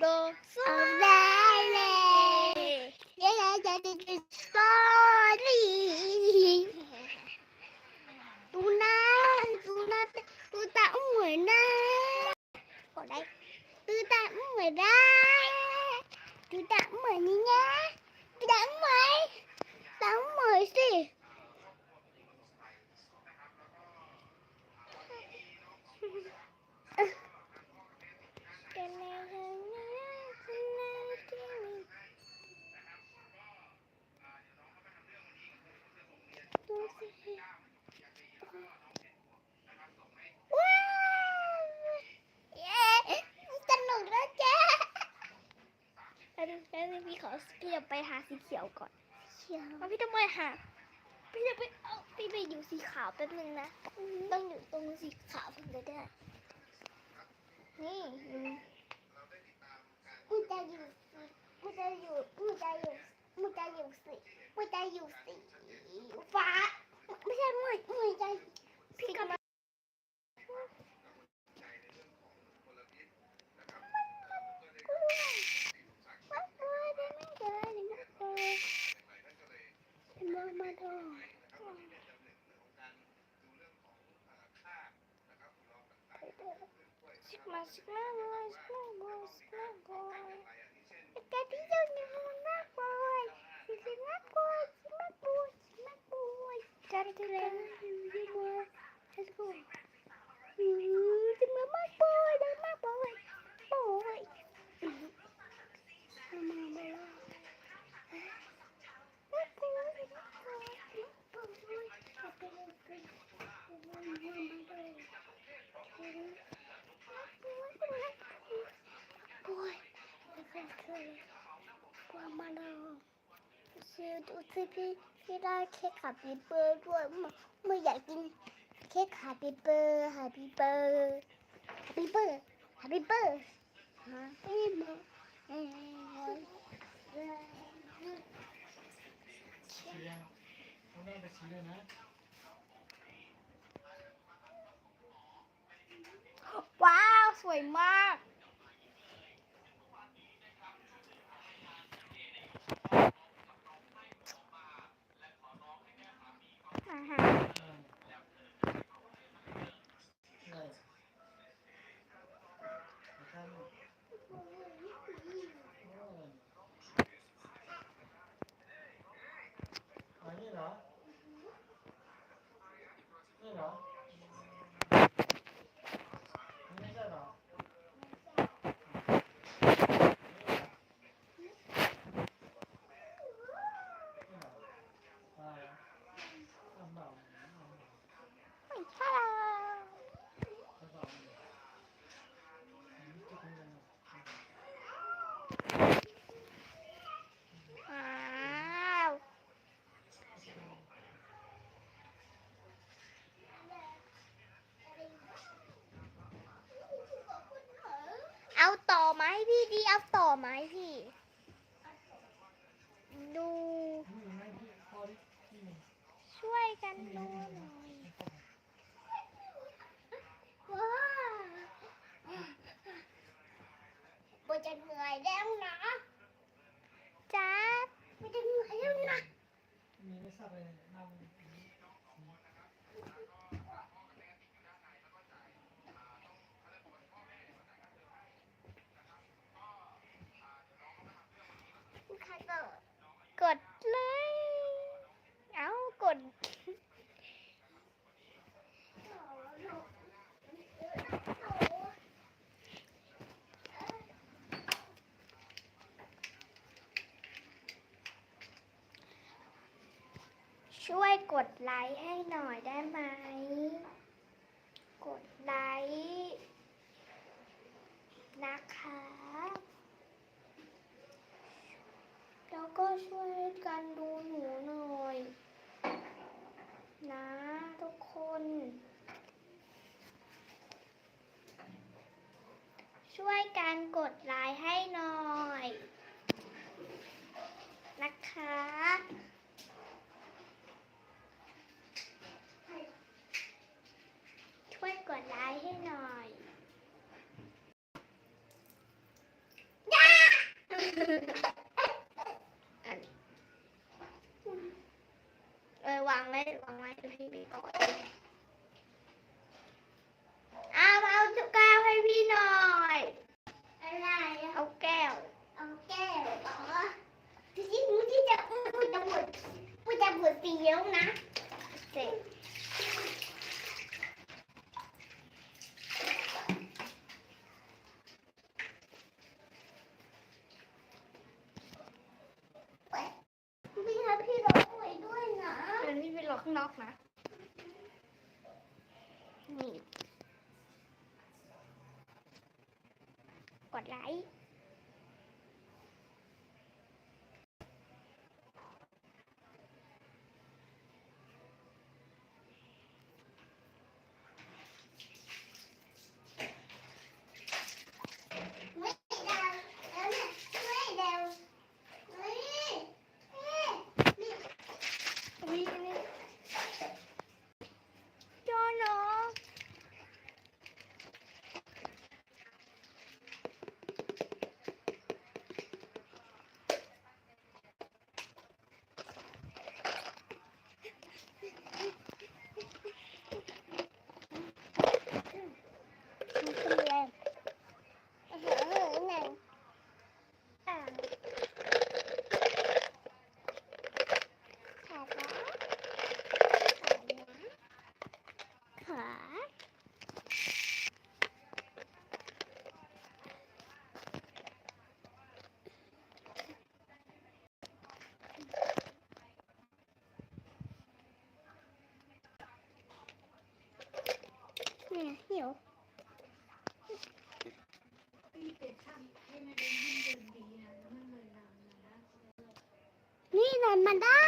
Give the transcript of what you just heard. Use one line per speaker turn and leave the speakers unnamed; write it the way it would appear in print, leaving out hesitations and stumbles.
โดสได้เลยเย้จะได้กินสอรี่ดูนะดูนะดูตาเหมือนนะกดได้ดูตาเหมือนได้ดูตาเหมือนนี่นะดูตาเหมือนตาเหมือนสิพี่จะไปหาสีเขียวก่อนพี่ต้องไปหาพี่จะไปพี่ไปอยู่สีขาวแป๊บนึงนะต้องอยู่ตรงสีขาวถึงจะได้นี่กูจะอยู่สีฟ้าไม่ใช่มือใจพี่กำลังมาสิมาเลยกะทิเจ้านี่มันมากเลยสิมากเลยกะทิเลยจะมามากเลยโอ้ยดูสิพี่ได้เค้กฮาปี้เบิร์ดด้วยไม่อยากกินเค้กฮาปี้เบิร์ดฮะพี่เบิร์ดว้าวสวยมากเอาต่อไหมพี่ดีเอาต่อไหมพี่ดูช่วยกันดูหน่อยว้าวปวดจะเหนื่อยแล้วนะจ้าปวดจะเหนื่อยแล้วนะกดเลยเอากดช่วยกดไลค์ให้หน่อยได้ไหมกดไลค์นะคะแล้วก็ช่วยกันดูหนูหน่อยนะทุกคนช่วยกันกดไลค์ให้หน่อยนะคะช่วยกดไลค์ให้หน่อย วางไว้พี่ไปก่อนเอาจุกแก้วให้พี่หน่อยอะไรเอาแก้วอ๋อที่จะบวชปีแล้วนะเสร็จพี่ครับพี่รอไว้ด้วยนะเดี๋ยวพี่ไปรอข้างนอกนะนี่กดไลค์เนี่ยหิวนี่นอนมาได้